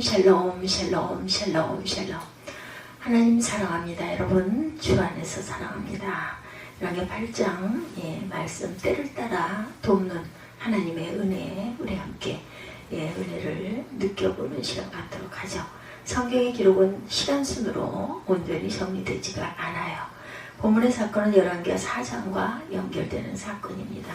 샬롬 샬롬 샬롬 샬롬. 하나님 사랑합니다. 여러분 주 안에서 사랑합니다. 열왕기 8장 말씀 때를 따라 돕는 하나님의 은혜, 우리 함께 은혜를 느껴보는 시간 갖도록 하죠. 성경의 기록은 시간순으로 온전히 정리되지가 않아요. 본문의 사건은 열왕기 4장과 연결되는 사건입니다.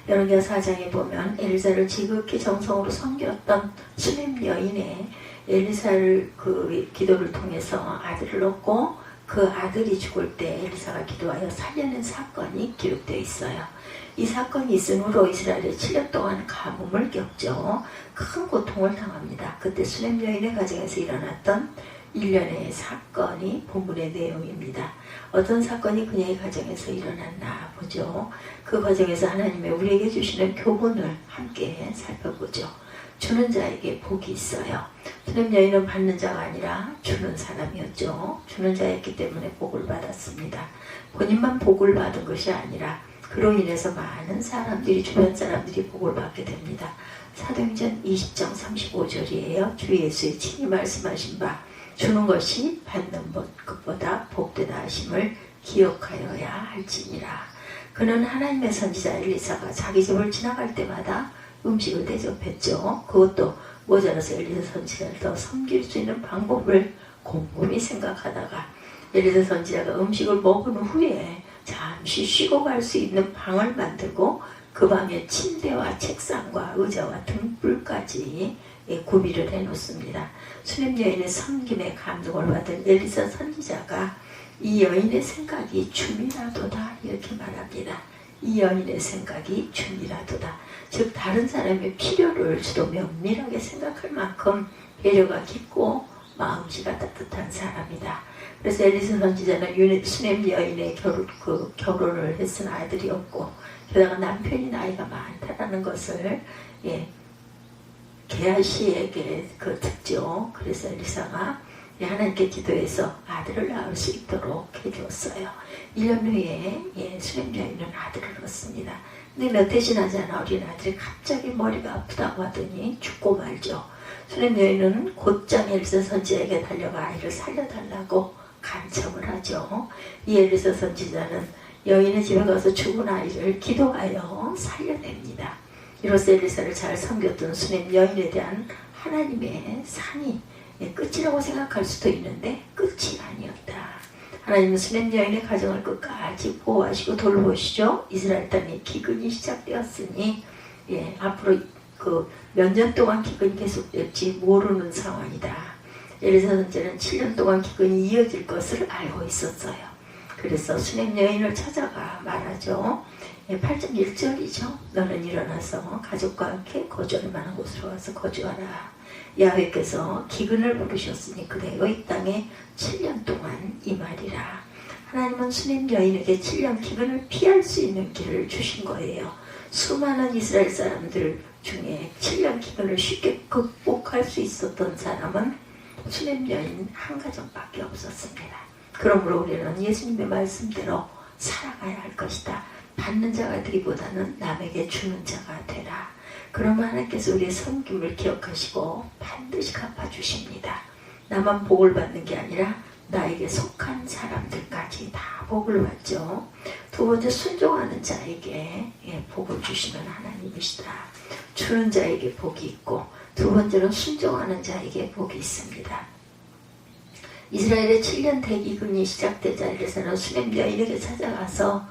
열왕기 4장에 보면 엘리사를 지극히 정성으로 섬겼던 수넴 여인의 엘리사를 그 기도를 통해서 아들을 얻고 그 아들이 죽을 때 엘리사가 기도하여 살려낸 사건이 기록되어 있어요. 이 사건이 있은 후로 이스라엘이 7년 동안 가뭄을 겪죠. 큰 고통을 당합니다. 그때 수넴 여인의 가정에서 일어났던 일련의 사건이 본문의 내용입니다. 어떤 사건이 그녀의 가정에서 일어났나 보죠. 그 과정에서 하나님의 우리에게 주시는 교훈을 함께 살펴보죠. 주는 자에게 복이 있어요. 수넴 여인은 받는 자가 아니라 주는 사람이었죠. 주는 자였기 때문에 복을 받았습니다. 본인만 복을 받은 것이 아니라 그로 인해서 많은 사람들이, 주변 사람들이 복을 받게 됩니다. 사도행전 20장 35절이에요. 주 예수의 친히 말씀하신 바 주는 것이 받는 것보다 복되다 하심을 기억하여야 할지니라. 그는 하나님의 선지자 엘리사가 자기 집을 지나갈 때마다 음식을 대접했죠. 그것도 모자라서 엘리사 선지자를 더 섬길 수 있는 방법을 곰곰이 생각하다가 엘리사 선지자가 음식을 먹은 후에 잠시 쉬고 갈 수 있는 방을 만들고 그 방에 침대와 책상과 의자와 등불까지 구비를 해놓습니다. 수넴 여인의 섬김에 감동을 받은 엘리사 선지자가 이 여인의 생각이 춤이라도다 이렇게 말합니다. 이 여인의 생각이 춤이라도다. 즉 다른 사람의 필요를 주로 면밀하게 생각할 만큼 배려가 깊고 마음씨가 따뜻한 사람이다. 그래서 엘리사 선지자는 수넴 여인의 결혼을 했은 아이들이 없고 게다가 남편이 나이가 많다라는 것을 게하시에게 듣죠. 그래서 엘리사가 하나님께 기도해서 아들을 낳을 수 있도록 해주었어요. 1년 후에 수넴 여인은 아들을 얻습니다. 근데 몇 해 지나지 않아 어린 아들이 갑자기 머리가 아프다고 하더니 죽고 말죠. 수넴 여인은 곧장 엘리사 선지자에게 달려가 아이를 살려달라고 간청을 하죠. 이 엘리사 선지자는 여인의 집에 가서 죽은 아이를 기도하여 살려냅니다. 이로써 엘리사를 잘 섬겼던 수넴 여인에 대한 하나님의 산이 끝이라고 생각할 수도 있는데 끝이 아니었다. 하나님은 수넴 여인의 가정을 끝까지 보호하시고 돌보시죠. 이스라엘 땅에 기근이 시작되었으니 앞으로 몇 년 동안 기근이 계속될지 모르는 상황이다. 엘리사 선지자는 7년 동안 기근이 이어질 것을 알고 있었어요. 그래서 수넴 여인을 찾아가 말하죠. 8장 1절이죠. 너는 일어나서 가족과 함께 거주할 만한 곳으로 가서 거주하라. 야훼께서 기근을 부르셨으니 그대로 이 땅에 7년 동안 임하리라. 하나님은 수넴 여인에게 7년 기근을 피할 수 있는 길을 주신 거예요. 수많은 이스라엘 사람들 중에 7년 기근을 쉽게 극복할 수 있었던 사람은 수넴 여인 한 가정밖에 없었습니다. 그러므로 우리는 예수님의 말씀대로 살아가야 할 것이다. 받는 자가 되기보다는 남에게 주는 자가 되라. 그러면 하나님께서 우리의 섬김을 기억하시고 반드시 갚아주십니다. 나만 복을 받는 게 아니라 나에게 속한 사람들까지 다 복을 받죠. 두 번째, 순종하는 자에게 복을 주시는 하나님이시다. 주는 자에게 복이 있고 두 번째로 순종하는 자에게 복이 있습니다. 이스라엘의 7년 대기근이 시작되자 엘리사는 수넴 여인에게 찾아가서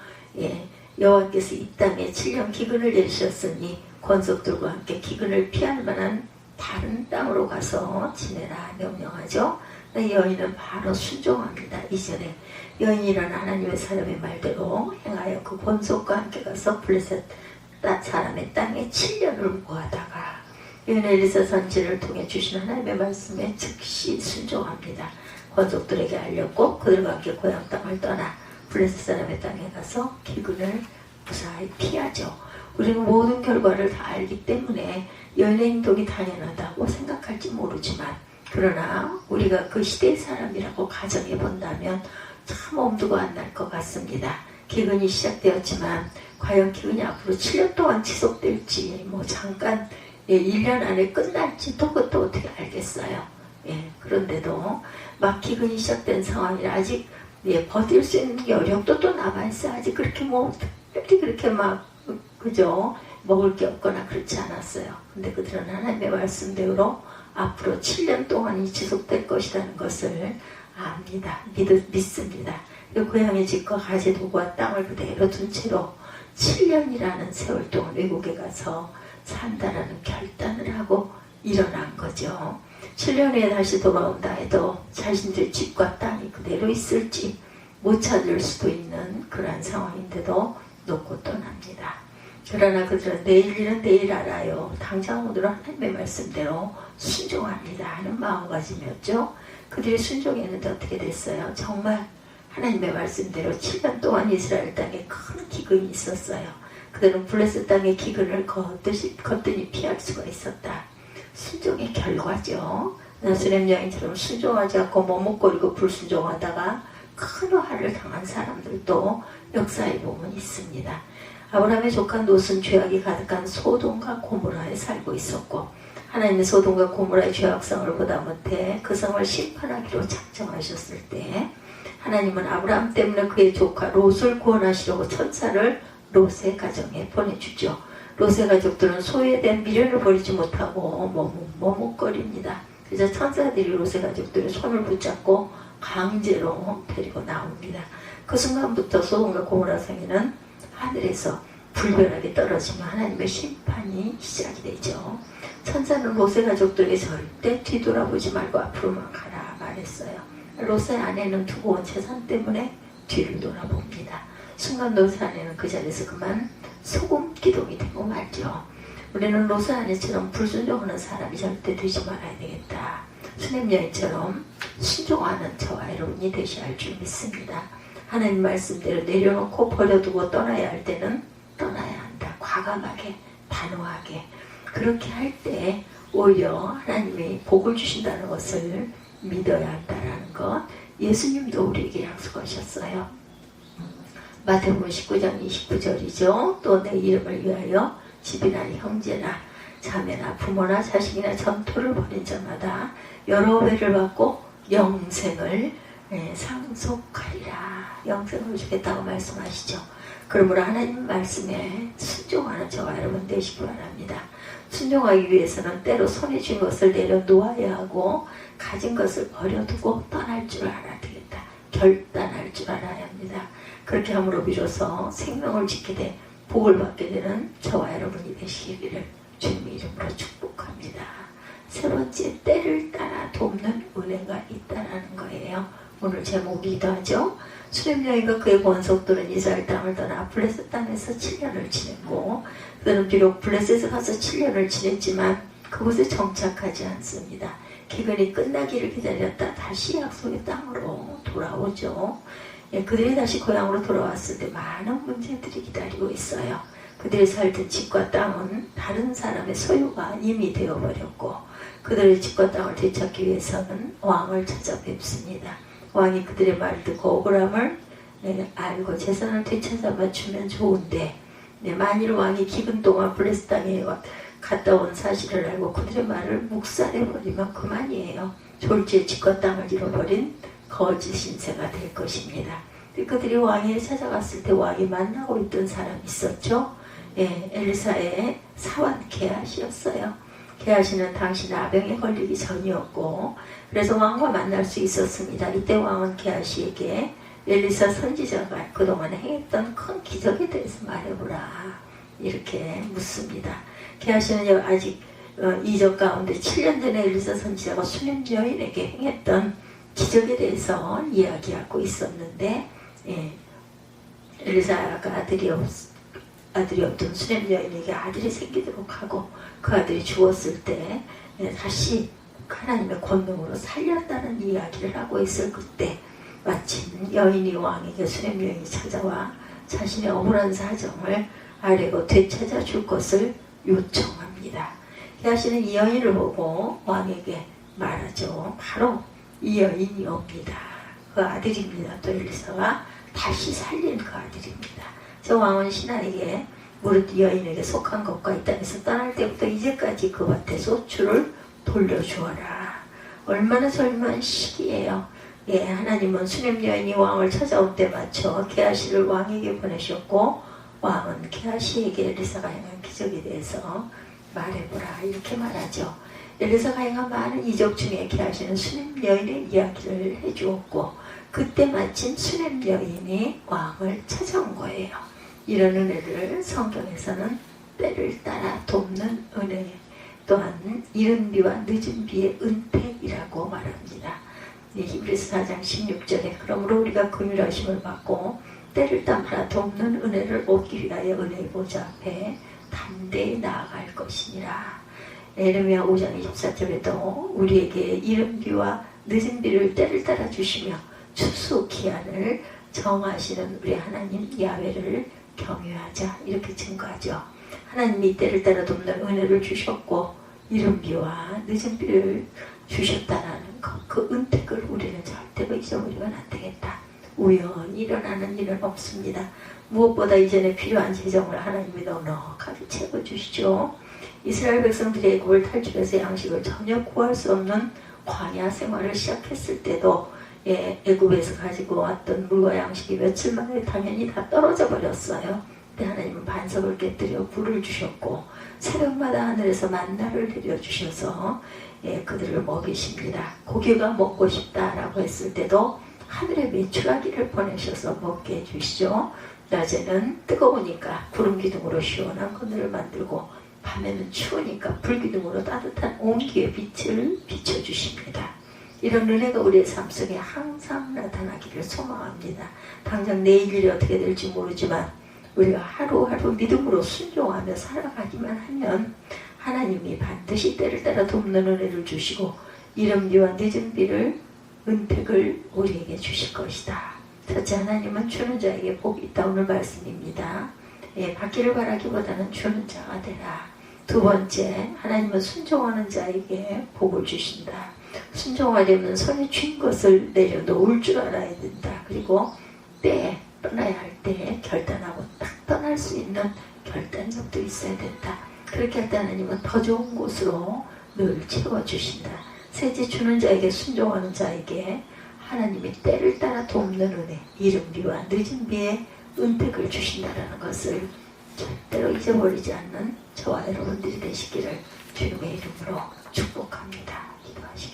여호와께서 이 땅에 7년 기근을 내리셨으니 권속들과 함께 기근을 피할 만한 다른 땅으로 가서 지내라 명령하죠. 여인은 바로 순종합니다. 이전에 여인이라는 하나님의 사람의 말대로 행하여 그 권속과 함께 가서 블레셋 사람의 땅에 7년을 구하다가 여인 엘리사 선지를 통해 주신 하나님의 말씀에 즉시 순종합니다. 권속들에게 알렸고 그들과 함께 고향 땅을 떠나 블레셋 사람의 땅에 가서 기근을 무사히 피하죠. 우리는 모든 결과를 다 알기 때문에 여인의 행동이 당연하다고 생각할지 모르지만 그러나 우리가 그 시대의 사람이라고 가정해 본다면 참 엄두가 안 날 것 같습니다. 기근이 시작되었지만 과연 기근이 앞으로 7년 동안 지속될지 잠깐 1년 안에 끝날지도 그것도 어떻게 알겠어요. 예, 그런데도 막 기근이 시작된 상황이라 아직 예, 버틸 수 있는 여력도 또 남아있어요. 아직 그렇게 뭐 특별히 그렇게 막 그죠? 먹을 게 없거나 그렇지 않았어요. 근데 그들은 하나님의 말씀대로 앞으로 7년 동안이 지속될 것이라는 것을 압니다. 믿습니다. 고향의 집과 가재도구와 땅을 그대로 둔 채로 7년이라는 세월 동안 외국에 가서 산다라는 결단을 하고 일어난 거죠. 7년 후에 다시 돌아온다 해도 자신들 집과 땅이 그대로 있을지 못 찾을 수도 있는 그러한 상황인데도 놓고 떠납니다. 그러나 그들은 내일 일은 내일 알아요. 당장 오늘은 하나님의 말씀대로 순종합니다 하는 마음가짐이었죠. 그들이 순종했는데 어떻게 됐어요? 정말 하나님의 말씀대로 7년 동안 이스라엘 땅에 큰 기근이 있었어요. 그들은 블레셋 땅의 기근을 걷더니 피할 수가 있었다. 순종의 결과죠. 나사렛 여인처럼 순종하지 않고 머뭇거리고 불순종하다가 큰 화를 당한 사람들도 역사에 보면 있습니다. 아브라함의 조카 롯은 죄악이 가득한 소돔과 고모라에 살고 있었고 하나님의 소돔과 고모라의 죄악성을 보다 못해 그 성을 심판하기로 작정하셨을 때 하나님은 아브라함 때문에 그의 조카 롯을 구원하시려고 천사를 롯의 가정에 보내주죠. 롯의 가족들은 소유에 대한 미련을 버리지 못하고 머뭇거립니다. 그래서 천사들이 롯의 가족들의 손을 붙잡고 강제로 데리고 나옵니다. 그 순간부터 소돔과 고모라 성에는 하늘에서 불변하게 떨어지면 하나님의 심판이 시작이 되죠. 천사는 롯의 가족들에게 절대 뒤돌아보지 말고 앞으로만 가라 말했어요. 롯의 아내는 두고 온 재산 때문에 뒤를 돌아봅니다. 순간 롯의 아내는 그 자리에서 그만 소금 기둥이 되고 말죠. 우리는 롯의 아내처럼 불순종하는 사람이 절대 되지 말아야 되겠다. 수냄 여인처럼 순종하는 저와 여러분이 되셔야 할 줄 믿습니다. 하나님 말씀대로 내려놓고 버려두고 떠나야 할 때는 떠나야 한다. 과감하게 단호하게 그렇게 할 때 오히려 하나님이 복을 주신다는 것을 믿어야 한다는 것 예수님도 우리에게 약속하셨어요. 마태복음 19장 29절이죠. 또 내 이름을 위하여 집이나 형제나 자매나 부모나 자식이나 전토를 벌인 자마다 여러 배를 받고 영생을 상속하리라. 영생을 주겠다고 말씀하시죠. 그러므로 하나님 말씀에 순종하는 저와 여러분 되시기 바랍니다. 순종하기 위해서는 때로 손에 쥔 것을 내려놓아야 하고 가진 것을 버려두고 떠날 줄 알아야 되겠다. 결단할 줄 알아야 합니다. 그렇게 함으로 비로소 생명을 짓게 돼 복을 받게 되는 저와 여러분이 되시기를 주님의 이름으로 축복합니다. 세 번째, 때를 따라 돕는 은혜가 있다라는 거예요. 오늘 제목이기도 하죠. 수렘 여인과 그의 권속들은 이스라엘 땅을 떠나 블레셋 땅에서 7년을 지냈고 그들은 비록 블레셋에 가서 7년을 지냈지만 그곳에 정착하지 않습니다. 기근이 끝나기를 기다렸다 다시 약속의 땅으로 돌아오죠. 그들이 다시 고향으로 돌아왔을 때 많은 문제들이 기다리고 있어요. 그들이 살던 집과 땅은 다른 사람의 소유가 이미 되어버렸고 그들의 집과 땅을 되찾기 위해서는 왕을 찾아뵙습니다. 왕이 그들의 말을 듣고 억울함을 알고 재산을 되찾아봐 주면 좋은데 만일 왕이 기근 동안 블레셋 땅에 갔다 온 사실을 알고 그들의 말을 묵살해버리면 그만이에요. 졸지에 집과 땅을 잃어버린 거짓 신세가 될 것입니다. 그들이 왕에 찾아갔을 때 왕이 만나고 있던 사람이 있었죠. 엘리사의 사환 게하시였어요. 게하시는 당시 나병에 걸리기 전이었고 그래서 왕과 만날 수 있었습니다. 이때 왕은 게하시에게 엘리사 선지자가 그동안 행했던 큰 기적에 대해서 말해보라 이렇게 묻습니다. 게하시는 아직 이적 가운데 7년 전에 엘리사 선지자가 수냄 여인에게 행했던 기적에 대해서 이야기하고 있었는데 엘리사가 아들이 없던 수냄 여인에게 아들이 생기도록 하고 그 아들이 죽었을 때 다시 하나님의 권능으로 살렸다는 이야기를 하고 있을 그때 마침 여인이 왕에게 수냄 여인이 찾아와 자신의 억울한 사정을 아뢰고 되찾아 줄 것을 요청합니다. 게하시는 이 여인을 보고 왕에게 말하죠. 바로 이 여인이 옵니다. 그 아들입니다. 또 엘리사가 다시 살린 그 아들입니다. 저 왕은 신하에게 무릇 이 여인에게 속한 것과 이 땅에서 떠날 때부터 이제까지 그 밭에 소출을 돌려주어라. 얼마나 절묘한 시기예요. 예, 하나님은 수냄 여인이 왕을 찾아올 때 맞춰 게하시를 왕에게 보내셨고 왕은 게하시에게 엘리사가 행한 기적에 대해서 말해보라 이렇게 말하죠. 엘리사가 행한 많은 이적 중에 게하시는 수냄 여인의 이야기를 해주었고 그때 마침 수냄 여인이 왕을 찾아온 거예요. 이런 은혜를 성경에서는 때를 따라 돕는 은혜, 또한 이른 비와 늦은 비의 은택이라고 말합니다. 히브리서 4장 16절에 그러므로 우리가 긍휼하심을 받고 때를 따라 돕는 은혜를 얻기 위하여 은혜의 보좌 앞에 담대히 나아갈 것이니라. 에레미야 5장 24절에도 우리에게 이른 비와 늦은 비를 때를 따라 주시며 추수 기한을 정하시는 우리 하나님 야훼를 경외하자 이렇게 증거하죠. 하나님이 때를 따라 돕는 은혜를 주셨고 이른 비와 늦은 비를 주셨다라는 것, 그 은택을 우리는 절대로 잊어버리면 안 되겠다. 우연히 일어나는 일은 없습니다. 무엇보다 이전에 필요한 재정을 하나님이 넉넉하게 채워주시죠. 이스라엘 백성들이 애굽을 탈출해서 양식을 전혀 구할 수 없는 광야 생활을 시작했을 때도 애굽에서 가지고 왔던 물과 양식이 며칠 만에 당연히 다 떨어져 버렸어요. 근데 하나님은 반석을 깨뜨려 불을 주셨고 새벽마다 하늘에서 만나를 내려주셔서 그들을 먹이십니다. 고기가 먹고 싶다라고 했을 때도 하늘에 메추라기를 보내셔서 먹게 해주시죠. 낮에는 뜨거우니까 구름 기둥으로 시원한 그늘을 만들고 밤에는 추우니까 불 기둥으로 따뜻한 온기의 빛을 비춰주십니다. 이런 은혜가 우리의 삶 속에 항상 나타나기를 소망합니다. 당장 내일이 어떻게 될지 모르지만 우리가 하루하루 믿음으로 순종하며 살아가기만 하면 하나님이 반드시 때를 따라 돕는 은혜를 주시고 이른 비와 늦은 비를 은택을 우리에게 주실 것이다. 첫째, 하나님은 주는 자에게 복이 있다. 오늘 말씀입니다. 받기를 바라기보다는 주는 자가 되라. 두 번째, 하나님은 순종하는 자에게 복을 주신다. 순종하려면 손에 쥔 것을 내려놓을 줄 알아야 된다. 그리고 때에 떠나야 할 때에 결단하고 딱 떠날 수 있는 결단력도 있어야 된다. 그렇게 할 때 하나님은 더 좋은 곳으로 늘 채워주신다. 셋째, 주는 자에게 순종하는 자에게 하나님이 때를 따라 돕는 은혜, 이른 비와 늦은 비에 은택을 주신다라는 것을 절대로 잊어버리지 않는 저와 여러분들이 되시기를 주님의 이름으로 축복합니다. 기도하시겠습니다.